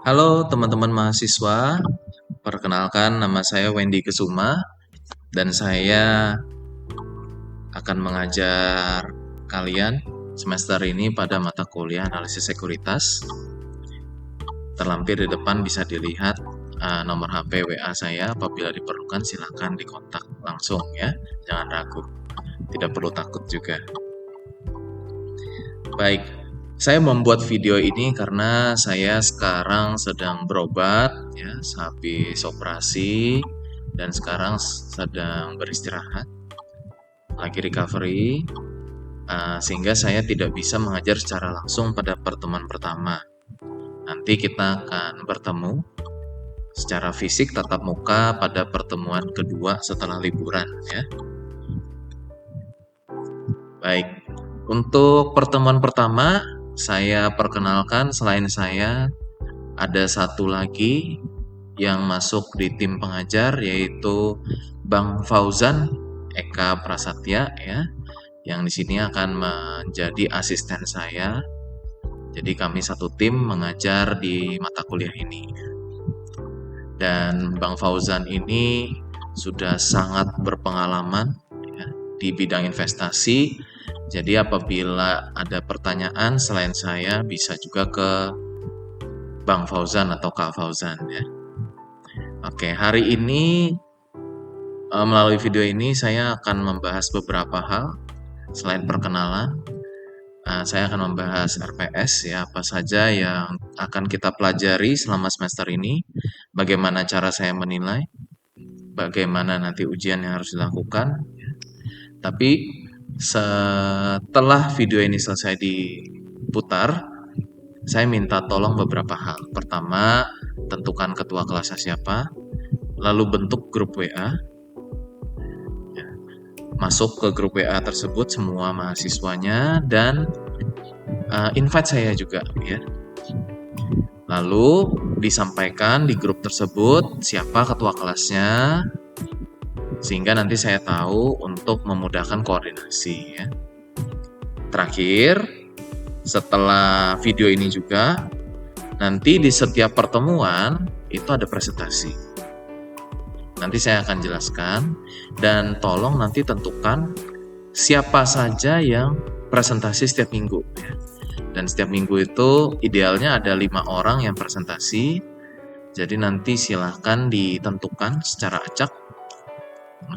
Halo teman-teman mahasiswa, perkenalkan nama saya Wendy Kesuma dan saya akan mengajar kalian semester ini pada mata kuliah analisis sekuritas. Terlampir di depan bisa dilihat nomor HP WA saya, apabila diperlukan silakan dikontak langsung ya, jangan ragu, tidak perlu takut juga. Baik, saya membuat video ini karena saya sekarang sedang berobat ya, habis operasi dan sekarang sedang beristirahat, lagi recovery, sehingga saya tidak bisa mengajar secara langsung pada pertemuan pertama. Nanti kita akan bertemu secara fisik tatap muka pada pertemuan kedua setelah liburan ya. Baik, untuk pertemuan pertama saya perkenalkan, selain saya ada satu lagi yang masuk di tim pengajar, yaitu Bang Fauzan Eka Prasetya ya, yang di sini akan menjadi asisten saya. Jadi kami satu tim mengajar di mata kuliah ini. Dan Bang Fauzan ini sudah sangat berpengalaman ya, di bidang investasi. Jadi apabila ada pertanyaan selain saya, bisa juga ke Bang Fauzan atau Kak Fauzan ya. Oke, hari ini melalui video ini saya akan membahas beberapa hal. Selain perkenalan, saya akan membahas RPS ya, apa saja yang akan kita pelajari selama semester ini, bagaimana cara saya menilai, bagaimana nanti ujian yang harus dilakukan. Tapi setelah video ini selesai diputar, saya minta tolong beberapa hal. Pertama, tentukan ketua kelasnya siapa, lalu bentuk grup WA. Masuk ke grup WA tersebut semua mahasiswanya dan invite saya juga ya. Lalu disampaikan di grup tersebut siapa ketua kelasnya, sehingga nanti saya tahu untuk memudahkan koordinasi ya. Terakhir, setelah video ini juga, nanti di setiap pertemuan itu ada presentasi. Nanti saya akan jelaskan, dan tolong nanti tentukan siapa saja yang presentasi setiap minggu ya. Dan setiap minggu itu idealnya ada 5 orang yang presentasi. Jadi nanti silahkan ditentukan secara acak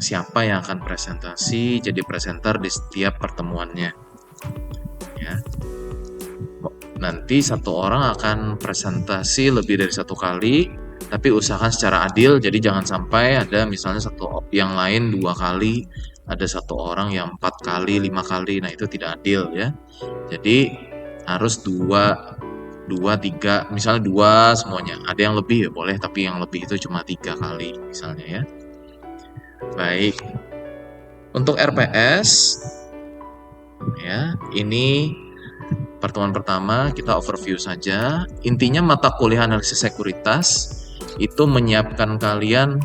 siapa yang akan presentasi jadi presenter di setiap pertemuannya ya. Nanti satu orang akan presentasi lebih dari satu kali, tapi usahakan secara adil. Jadi jangan sampai ada misalnya satu yang lain 2 kali, ada satu orang yang 4 kali, 5 kali. Nah itu tidak adil ya. Jadi harus 2, 3, misalnya 2 semuanya. Ada yang lebih ya boleh, tapi yang lebih itu cuma 3 kali misalnya ya. Baik, untuk RPS ya, ini pertemuan pertama kita overview saja. Intinya mata kuliah analisis sekuritas itu menyiapkan kalian,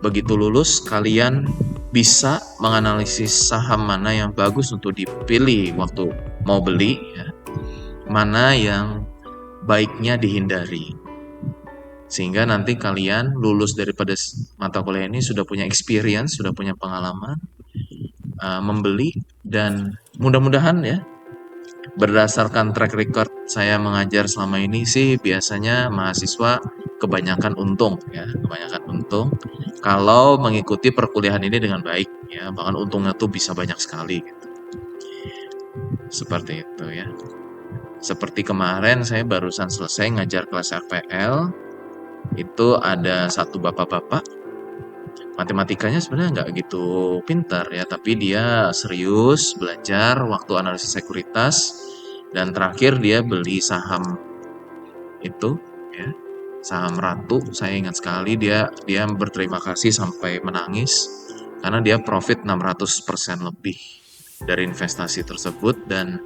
begitu lulus kalian bisa menganalisis saham mana yang bagus untuk dipilih waktu mau beli ya, mana yang baiknya dihindari, sehingga nanti kalian lulus daripada mata kuliah ini sudah punya experience, sudah punya pengalaman membeli. Dan mudah-mudahan ya, berdasarkan track record saya mengajar selama ini sih, biasanya mahasiswa kebanyakan untung ya, kebanyakan untung kalau mengikuti perkuliahan ini dengan baik ya, bahkan untungnya tuh bisa banyak sekali gitu. Seperti itu ya. Seperti kemarin saya barusan selesai ngajar kelas RPL, itu ada satu bapak-bapak, matematikanya sebenarnya nggak gitu pintar ya, tapi dia serius belajar waktu analisis sekuritas, dan terakhir dia beli saham itu ya, saham Ratu. Saya ingat sekali dia berterima kasih sampai menangis karena dia profit 600% lebih dari investasi tersebut, dan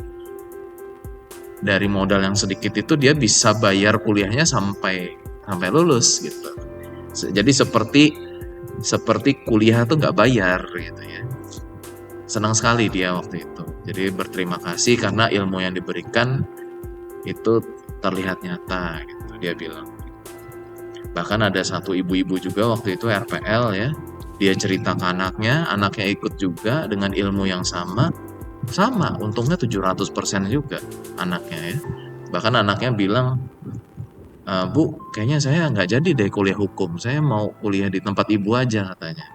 dari modal yang sedikit itu dia bisa bayar kuliahnya sampai lulus gitu. Jadi seperti kuliah tuh nggak bayar gitu ya. Senang sekali dia waktu itu. Jadi berterima kasih karena ilmu yang diberikan itu terlihat nyata gitu, dia bilang. Bahkan ada satu ibu-ibu juga waktu itu RPL ya, dia cerita ke anaknya ikut juga dengan ilmu yang sama, untungnya 700% juga anaknya ya. Bahkan anaknya bilang, Bu, kayaknya saya nggak jadi deh kuliah hukum, saya mau kuliah di tempat ibu aja katanya.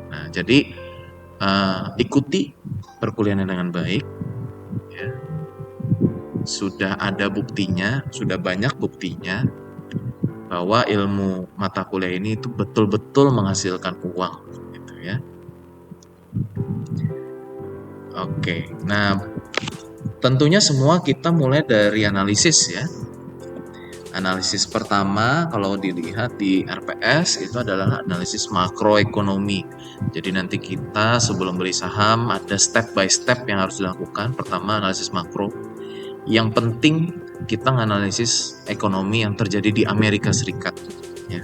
Nah, jadi ikuti perkuliahan dengan baik, ya. Sudah ada buktinya, sudah banyak buktinya bahwa ilmu mata kuliah ini itu betul-betul menghasilkan uang, gitu ya. Oke, nah tentunya semua kita mulai dari analisis ya. Analisis pertama kalau dilihat di RPS itu adalah analisis makroekonomi. Jadi nanti kita sebelum beli saham ada step by step yang harus dilakukan. Pertama analisis makro. Yang penting kita menganalisis ekonomi yang terjadi di Amerika Serikat. Ya.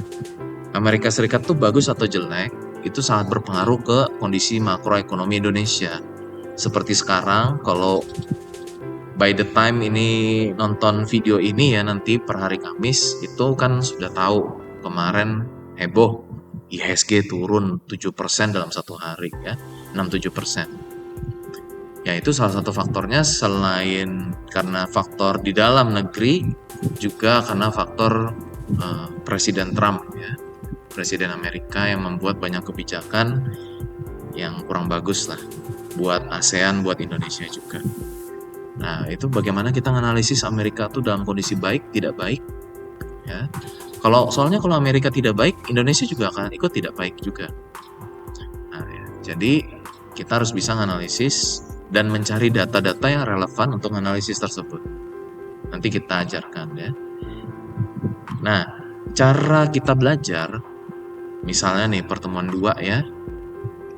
Amerika Serikat tuh bagus atau jelek itu sangat berpengaruh ke kondisi makroekonomi Indonesia. Seperti sekarang kalau by the time ini nonton video ini ya nanti per hari Kamis itu kan sudah tahu kemarin heboh IHSG turun 7% dalam satu hari ya, 6-7%. Ya itu salah satu faktornya selain karena faktor di dalam negeri juga karena faktor Presiden Trump ya, Presiden Amerika yang membuat banyak kebijakan yang kurang bagus lah buat ASEAN, buat Indonesia juga. Nah, itu bagaimana kita menganalisis Amerika tuh dalam kondisi baik, tidak baik, ya. Soalnya kalau Amerika tidak baik, Indonesia juga akan ikut tidak baik juga. Nah, ya. Jadi kita harus bisa menganalisis dan mencari data-data yang relevan untuk analisis tersebut. Nanti kita ajarkan ya. Nah, cara kita belajar, misalnya nih pertemuan 2 ya,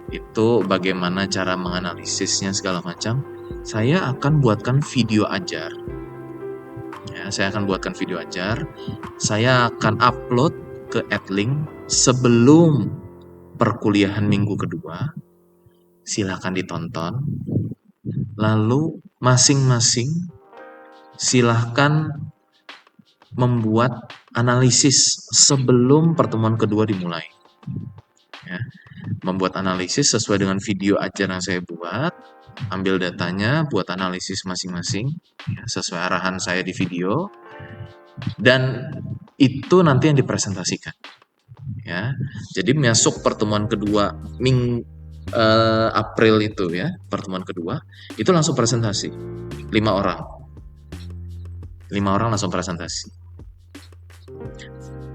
itu bagaimana cara menganalisisnya segala macam. Saya akan buatkan video ajar. Ya, saya akan buatkan video ajar. Saya akan upload ke Adlink sebelum perkuliahan minggu kedua. Silakan ditonton. Lalu masing-masing silahkan membuat analisis sebelum pertemuan kedua dimulai. Ya, membuat analisis sesuai dengan video ajar yang saya buat. Ambil datanya, buat analisis masing-masing ya, sesuai arahan saya di video, dan itu nanti yang dipresentasikan ya. Jadi masuk pertemuan kedua April itu ya, pertemuan kedua itu langsung presentasi 5 orang langsung presentasi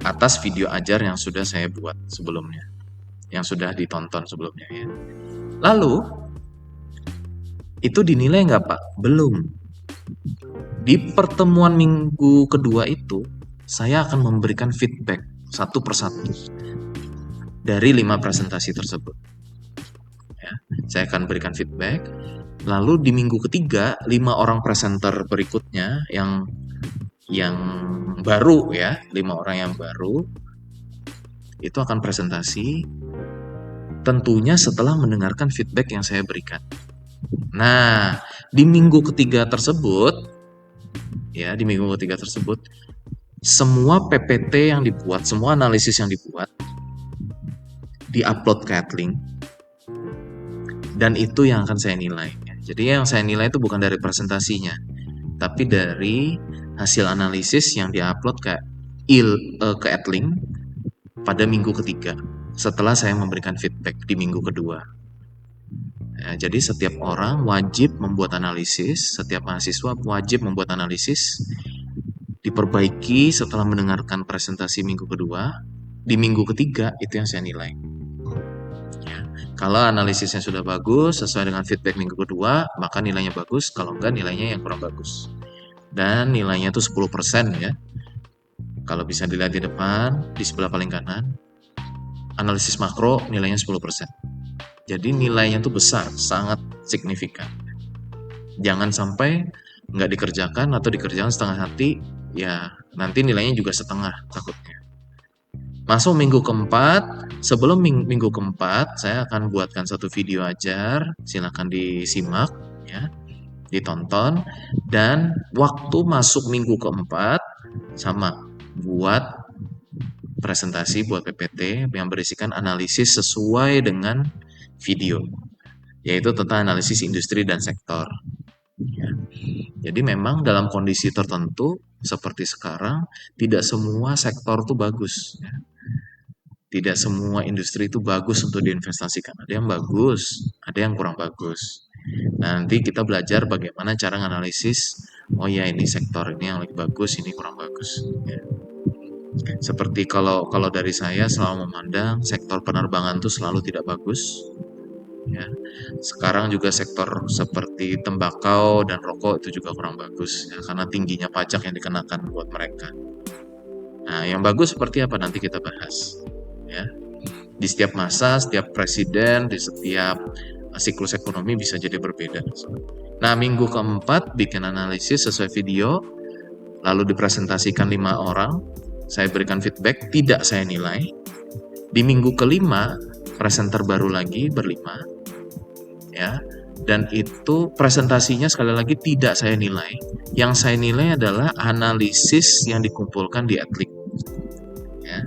atas video ajar yang sudah saya buat sebelumnya, yang sudah ditonton sebelumnya ya. Lalu itu dinilai nggak Pak? Belum. Di pertemuan minggu kedua itu, saya akan memberikan feedback satu persatu dari 5 presentasi tersebut. Ya, saya akan berikan feedback. Lalu di minggu ketiga, 5 orang presenter berikutnya yang baru ya, 5 orang yang baru itu akan presentasi. Tentunya setelah mendengarkan feedback yang saya berikan. Nah, di minggu ketiga tersebut, semua PPT yang dibuat, semua analisis yang dibuat, diupload ke Adlink, dan itu yang akan saya nilai. Jadi yang saya nilai itu bukan dari presentasinya, tapi dari hasil analisis yang diupload ke Adlink pada minggu ketiga, setelah saya memberikan feedback di minggu kedua. Ya, jadi setiap orang wajib membuat analisis, setiap mahasiswa wajib membuat analisis, diperbaiki setelah mendengarkan presentasi minggu kedua, di minggu ketiga itu yang saya nilai. Ya, kalau analisisnya sudah bagus, sesuai dengan feedback minggu kedua, maka nilainya bagus, kalau enggak nilainya yang kurang bagus. Dan nilainya itu 10% ya. Kalau bisa dilihat di depan, di sebelah paling kanan, analisis makro nilainya 10%. Jadi nilainya tuh besar, sangat signifikan. Jangan sampai nggak dikerjakan atau dikerjakan setengah hati, ya nanti nilainya juga setengah takutnya. Masuk minggu keempat, sebelum minggu keempat, saya akan buatkan satu video ajar, silakan disimak ya. ditonton, dan waktu masuk minggu keempat sama, buat presentasi buat PPT yang berisikan analisis sesuai dengan video, yaitu tentang analisis industri dan sektor. Ya. Jadi memang dalam kondisi tertentu seperti sekarang, tidak semua sektor itu bagus. Ya. Tidak semua industri itu bagus untuk diinvestasikan. Ada yang bagus, ada yang kurang bagus. Nah, nanti kita belajar bagaimana cara menganalisis, oh ya ini sektor ini yang lagi bagus, ini kurang bagus. Ya. Seperti kalau kalau dari saya selalu memandang sektor penerbangan itu selalu tidak bagus. Ya. Sekarang juga sektor seperti tembakau dan rokok itu juga kurang bagus ya, karena tingginya pajak yang dikenakan buat mereka. Nah, yang bagus seperti apa nanti kita bahas. Ya. Di setiap masa, setiap presiden, di setiap siklus ekonomi bisa jadi berbeda. Nah, minggu keempat bikin analisis sesuai video, lalu dipresentasikan 5 orang, saya berikan feedback, tidak saya nilai. Di minggu kelima, presenter baru lagi berlima, ya, dan itu presentasinya sekali lagi tidak saya nilai. Yang saya nilai adalah analisis yang dikumpulkan di Adlib, ya,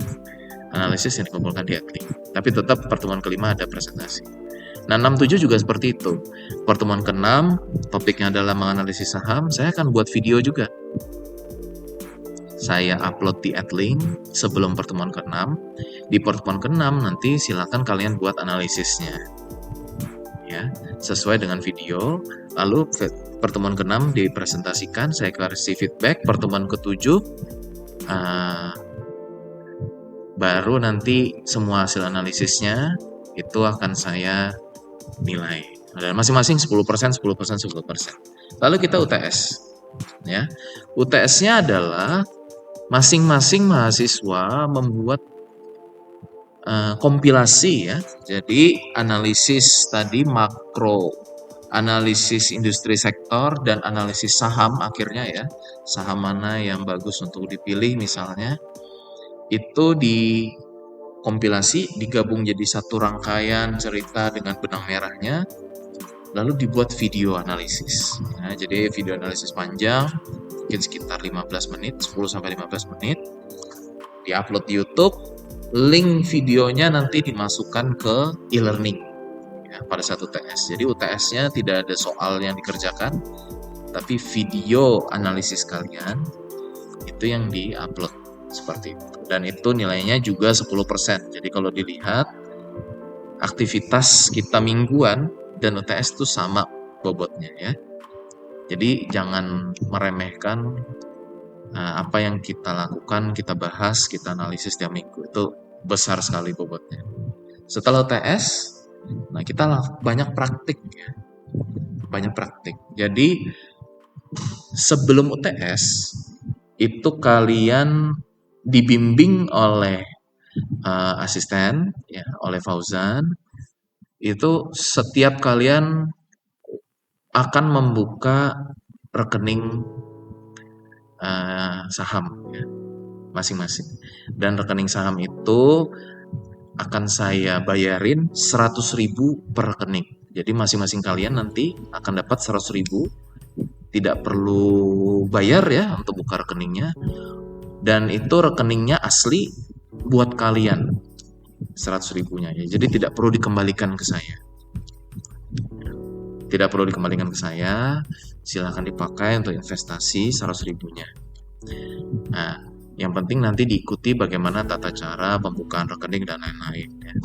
analisis yang dikumpulkan di Adlib. Tapi tetap pertemuan kelima ada presentasi. Nah, 6-7 juga seperti itu. Pertemuan ke-6, topiknya adalah menganalisis saham, saya akan buat video juga. Saya upload di Adlink sebelum pertemuan ke-6. Di pertemuan ke-6 nanti silakan kalian buat analisisnya. Ya, sesuai dengan video. Lalu pertemuan ke-6 dipresentasikan, saya kasih feedback. Pertemuan ke-7 baru nanti semua hasil analisisnya itu akan saya nilai. Dan masing-masing 10%, 10%, 10%. Lalu kita UTS. Ya. UTS-nya adalah masing-masing mahasiswa membuat kompilasi, ya. Jadi analisis tadi makro, analisis industri sektor, dan analisis saham akhirnya, ya. Saham mana yang bagus untuk dipilih misalnya. Itu dikompilasi, digabung jadi satu rangkaian cerita dengan benang merahnya, lalu dibuat video analisis. Nah, jadi video analisis panjang, mungkin sekitar 15 menit, 10-15 menit, diupload di YouTube, link videonya nanti dimasukkan ke e-learning ya, pada satu UTS. Jadi UTS-nya tidak ada soal yang dikerjakan, tapi video analisis kalian itu yang diupload seperti itu. Dan itu nilainya juga 10%. Jadi kalau dilihat aktivitas kita mingguan dan UTS itu sama bobotnya, ya. Jadi jangan meremehkan apa yang kita lakukan, kita bahas, kita analisis tiap minggu. Itu besar sekali bobotnya. Setelah UTS, nah kita banyak praktik, ya. Banyak praktik. Jadi sebelum UTS itu kalian dibimbing oleh asisten, ya, oleh Fauzan. Itu setiap kalian akan membuka rekening saham, ya, masing-masing. Dan rekening saham itu akan saya bayarin 100.000 per rekening. Jadi masing-masing kalian nanti akan dapat 100.000, tidak perlu bayar ya untuk buka rekeningnya. Dan itu rekeningnya asli buat kalian, 100.000-nya, ya. Jadi tidak perlu dikembalikan ke saya. Tidak perlu dikembalikan ke saya, silahkan dipakai untuk investasi 100.000-nya. Nah, yang penting nanti diikuti bagaimana tata cara pembukaan rekening dan lain-lain, ya.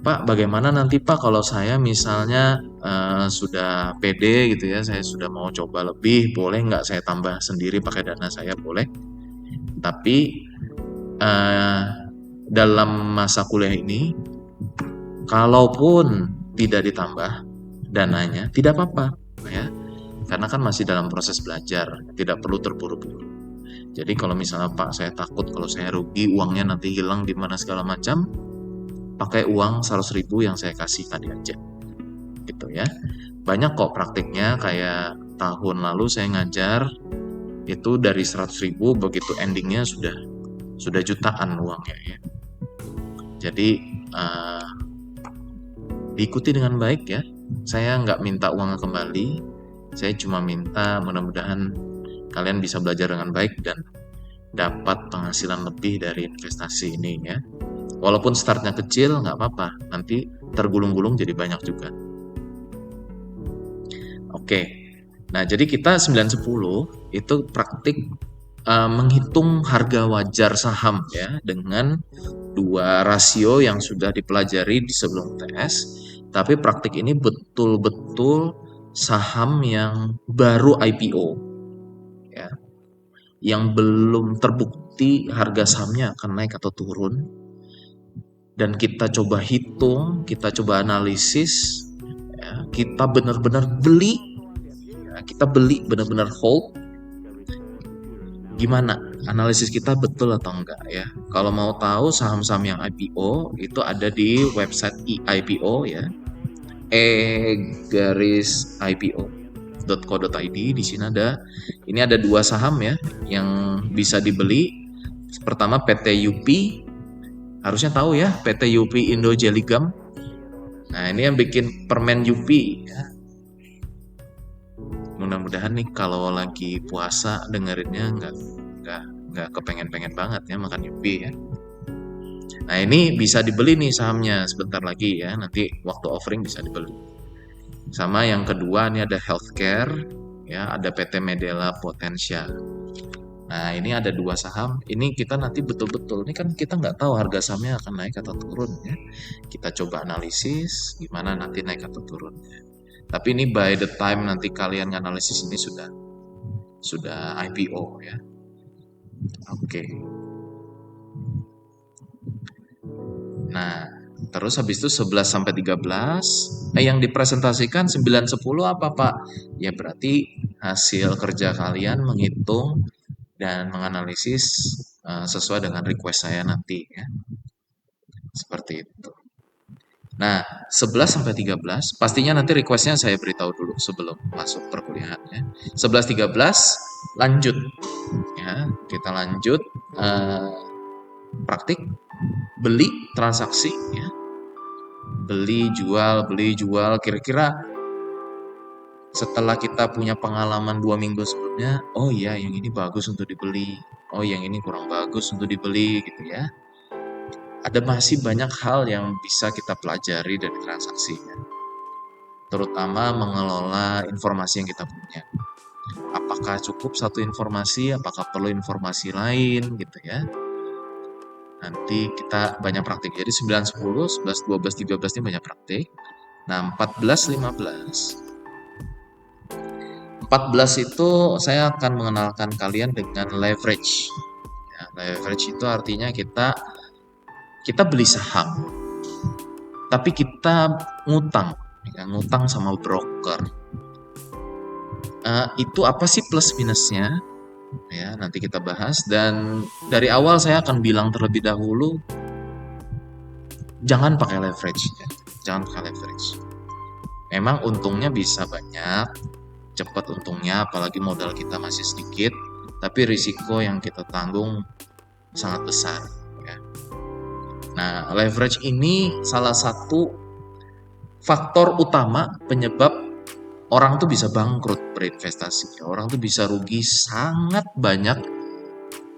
Pak, bagaimana nanti Pak kalau saya misalnya sudah pede gitu ya, saya sudah mau coba lebih, boleh nggak saya tambah sendiri pakai dana saya? Boleh. Tapi dalam masa kuliah ini, kalaupun tidak ditambah dananya, tidak apa-apa, ya. Karena kan masih dalam proses belajar, tidak perlu terburu-buru. Jadi kalau misalnya Pak, saya takut kalau saya rugi, uangnya nanti hilang di mana segala macam, pakai uang 100.000 yang saya kasih tadi aja, gitu ya. Banyak kok praktiknya, kayak tahun lalu saya ngajar, itu dari 100.000 begitu endingnya sudah jutaan uangnya, ya. Jadi diikuti dengan baik, ya. Saya nggak minta uangnya kembali, Saya cuma minta mudah-mudahan kalian bisa belajar dengan baik dan dapat penghasilan lebih dari investasi ini ya. Walaupun startnya kecil, nggak apa-apa. Nanti tergulung-gulung jadi banyak juga. Oke. Nah, jadi kita 9-10 itu praktik menghitung harga wajar saham ya dengan dua rasio yang sudah dipelajari di sebelum tes. Tapi praktik ini betul-betul saham yang baru IPO ya, yang belum terbukti harga sahamnya akan naik atau turun. Dan kita coba hitung, kita coba analisis, ya, kita benar-benar beli, ya, kita beli benar-benar hold. Gimana analisis kita betul atau enggak ya? Kalau mau tahu saham-saham yang IPO itu ada di website IPO ya, e-ipo.co.id. Di sini ini ada dua saham ya yang bisa dibeli. Pertama PT UP, harusnya tahu ya, PT UP Indo Jelly Gum. Nah, ini yang bikin permen UP ya. Mudah-mudahan nih kalau lagi puasa dengerinnya nggak kepengen-pengen banget ya makan UP ya. Nah, ini bisa dibeli nih sahamnya sebentar lagi ya, nanti waktu offering bisa dibeli. Sama yang kedua ini ada healthcare ya, ada PT Medela Potensia. Nah, ini ada dua saham. Ini kita nanti betul-betul, ini kan kita nggak tahu harga sahamnya akan naik atau turun ya. Kita coba analisis gimana nanti naik atau turun ya. Tapi ini by the time nanti kalian analisis ini sudah IPO ya. Oke. Nah, terus habis itu 11 sampai 13, yang dipresentasikan 9 10 apa, Pak? Ya berarti hasil kerja kalian menghitung dan menganalisis sesuai dengan request saya nanti ya. Seperti itu. Nah, 11 sampai 13 pastinya nanti requestnya saya beritahu dulu sebelum masuk perkuliahan ya. 11 13 lanjut ya. Kita lanjut praktik beli transaksi ya. Beli jual kira-kira setelah kita punya pengalaman 2 minggu sebelumnya, oh iya yang ini bagus untuk dibeli, oh yang ini kurang bagus untuk dibeli gitu ya. Ada masih banyak hal yang bisa kita pelajari dari transaksinya, terutama mengelola informasi yang kita punya. Apakah cukup satu informasi, apakah perlu informasi lain gitu ya. Nanti kita banyak praktik. Jadi 9 10, 11 12 13 ini banyak praktik. Nah, 14 15. 14 itu saya akan mengenalkan kalian dengan leverage. Ya, leverage itu artinya kita beli saham, tapi kita ngutang, ya, ngutang sama broker. Itu apa sih plus minusnya? Ya, nanti kita bahas. Dan dari awal saya akan bilang terlebih dahulu, jangan pakai leverage, ya. Jangan pakai leverage. Memang untungnya bisa banyak, cepat untungnya, apalagi modal kita masih sedikit, tapi risiko yang kita tanggung sangat besar. Ya. Nah, leverage ini salah satu faktor utama penyebab orang tuh bisa bangkrut berinvestasi. Orang tuh bisa rugi sangat banyak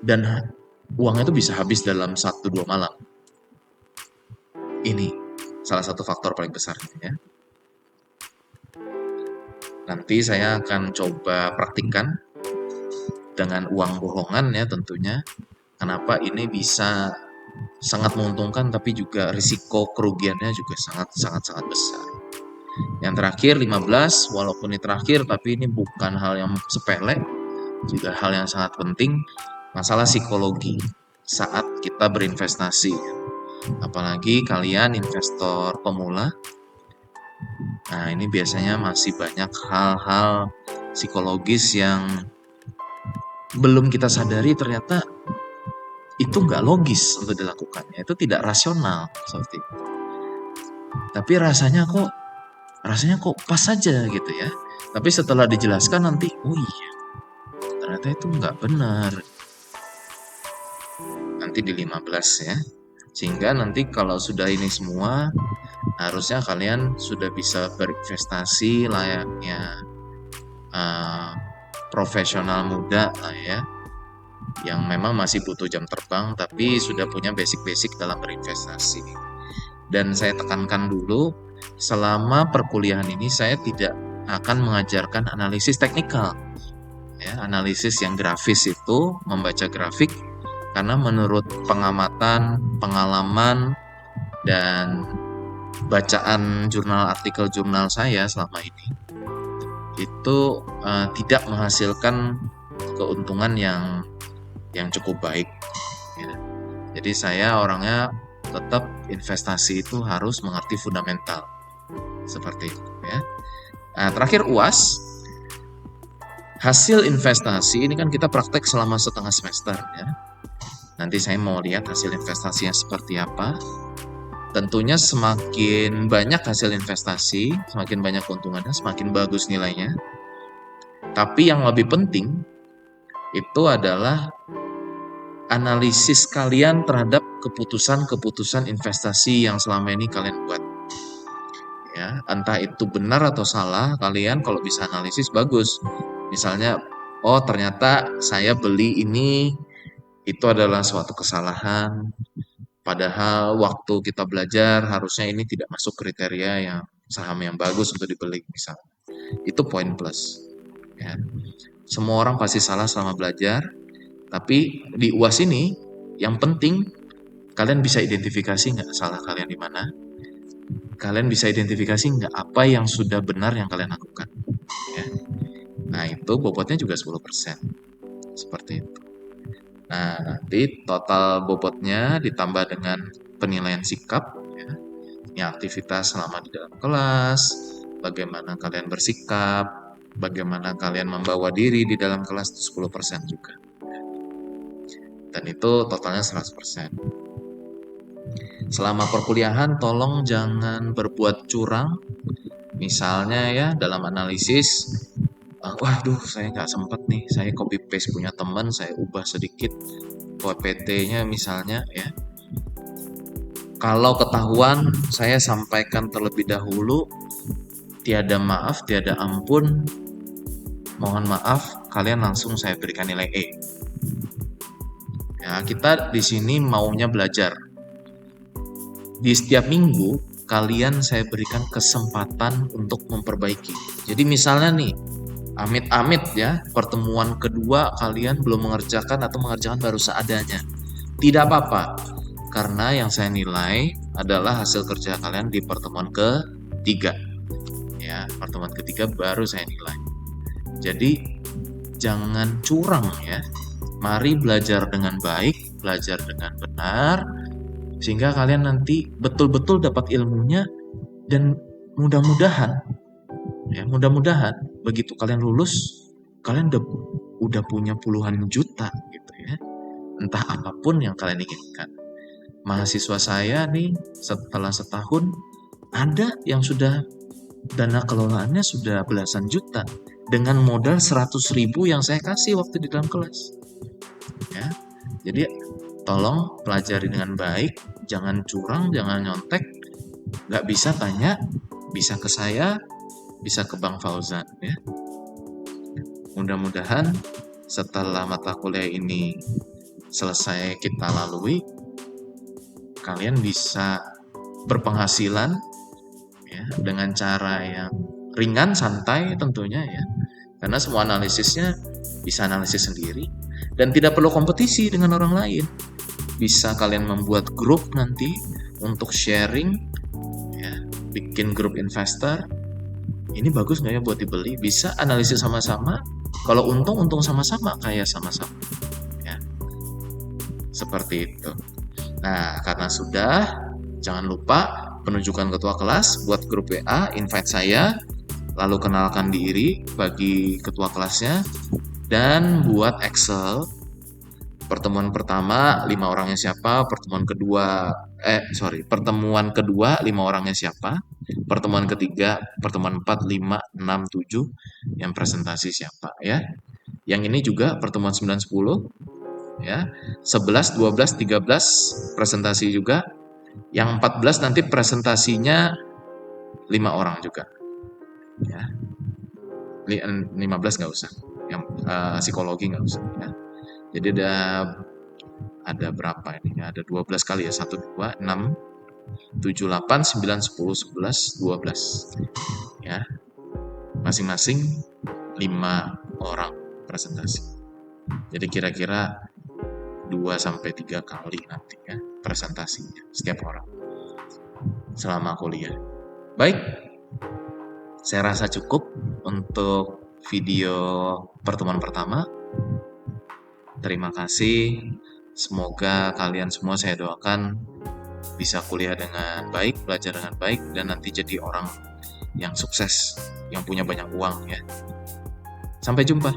dan uangnya tuh bisa habis dalam 1-2 malam. Ini salah satu faktor paling besar ya. Nanti saya akan coba praktikkan dengan uang bohongan ya tentunya. Kenapa ini bisa sangat menguntungkan tapi juga risiko kerugiannya juga sangat besar. Yang terakhir 15, walaupun ini terakhir tapi ini bukan hal yang sepele, juga hal yang sangat penting, masalah psikologi saat kita berinvestasi. Apalagi kalian investor pemula. Nah, ini biasanya masih banyak hal-hal psikologis yang belum kita sadari ternyata itu nggak logis untuk dilakukannya. Itu tidak rasional seperti itu. Tapi rasanya kok pas saja gitu ya. Tapi setelah dijelaskan nanti, oh iya, ternyata itu nggak benar. Nanti di 15 ya. Sehingga nanti kalau sudah ini semua, harusnya kalian sudah bisa berinvestasi layaknya uh, profesional muda lah ya, yang memang masih butuh jam terbang tapi sudah punya basic-basic dalam berinvestasi. Dan saya tekankan dulu, selama perkuliahan ini saya tidak akan mengajarkan analisis teknikal. Ya, analisis yang grafis itu, membaca grafik, karena menurut pengamatan, pengalaman, dan bacaan artikel jurnal saya selama ini, itu tidak menghasilkan keuntungan yang cukup baik. Ya. Jadi saya orangnya tetap investasi itu harus mengerti fundamental seperti itu ya. Nah, terakhir UAS, hasil investasi ini kan kita praktek selama setengah semester ya. Nanti saya mau lihat hasil investasinya seperti apa. Tentunya semakin banyak hasil investasi, semakin banyak keuntungannya, semakin bagus nilainya. Tapi yang lebih penting itu adalah analisis kalian terhadap keputusan-keputusan investasi yang selama ini kalian buat. Ya, entah itu benar atau salah, kalian kalau bisa analisis bagus. Misalnya, oh ternyata saya beli ini itu adalah suatu kesalahan. Padahal waktu kita belajar harusnya ini tidak masuk kriteria yang saham yang bagus untuk dibeli misalnya. Itu poin plus. Ya. Semua orang pasti salah selama belajar, tapi di UAS ini yang penting kalian bisa identifikasi nggak salah kalian di mana. Kalian bisa identifikasi nggak apa yang sudah benar yang kalian lakukan. Ya. Nah itu bobotnya juga 10%. Seperti itu. Nah nanti total bobotnya ditambah dengan penilaian sikap. Ya. Ini aktivitas selama di dalam kelas, bagaimana kalian bersikap, bagaimana kalian membawa diri di dalam kelas itu 10% juga. Dan itu totalnya 100%. Selama perkuliahan tolong jangan berbuat curang. Misalnya ya dalam analisis, waduh saya nggak sempet nih, saya copy paste punya teman, saya ubah sedikit PPT-nya misalnya ya. Kalau ketahuan, saya sampaikan terlebih dahulu, tiada maaf, tiada ampun, mohon maaf, kalian langsung saya berikan nilai E. Ya, kita di sini maunya belajar. Di setiap minggu, kalian saya berikan kesempatan untuk memperbaiki. Jadi misalnya nih, amit-amit ya, pertemuan kedua kalian belum mengerjakan atau mengerjakan baru seadanya. Tidak apa-apa, karena yang saya nilai adalah hasil kerja kalian di pertemuan ketiga. Ya, pertemuan ketiga baru saya nilai. Jadi jangan curang ya. Mari belajar dengan baik, belajar dengan benar, sehingga kalian nanti betul-betul dapat ilmunya. Dan mudah-mudahan begitu kalian lulus, kalian udah punya puluhan juta gitu ya, entah apapun yang kalian inginkan. Mahasiswa saya nih setelah setahun ada yang sudah dana kelolaannya sudah belasan juta dengan modal 100.000 yang saya kasih waktu di dalam kelas ya. Jadi tolong pelajari dengan baik, jangan curang, jangan nyontek. Nggak bisa tanya, bisa ke saya, bisa ke Bang Fauzan ya. Mudah-mudahan setelah mata kuliah ini selesai kita lalui, kalian bisa berpenghasilan ya, dengan cara yang ringan, santai tentunya ya. Karena semua analisisnya bisa analisis sendiri dan tidak perlu kompetisi dengan orang lain. Bisa kalian membuat grup nanti untuk sharing ya, bikin grup investor. Ini bagus nggak ya buat dibeli? Bisa analisis sama-sama. Kalau untung sama-sama, kaya sama-sama. Ya. Seperti itu. Nah, karena sudah, jangan lupa penunjukan ketua kelas buat grup WA, invite saya, lalu kenalkan diri bagi ketua kelasnya, dan buat Excel. Pertemuan pertama 5 orangnya siapa, pertemuan kedua 5 orangnya siapa, pertemuan ketiga, pertemuan 4, 5, 6, 7 yang presentasi siapa ya. Yang ini juga pertemuan 9, 10 ya. 11, 12, 13 presentasi juga. Yang 14 nanti presentasinya 5 orang juga ya. 15 nggak usah, yang psikologi nggak usah ya. Jadi ada berapa ini? Ada 12 kali ya, 1, 2, 6, 7, 8, 9, 10, 11, 12 ya. Masing-masing 5 orang presentasi. Jadi kira-kira 2 sampai 3 kali nanti ya presentasinya setiap orang selama kuliah. Baik, saya rasa cukup untuk video pertemuan pertama. Terima kasih. Semoga kalian semua, saya doakan bisa kuliah dengan baik, belajar dengan baik, dan nanti jadi orang yang sukses, yang punya banyak uang ya. Sampai jumpa.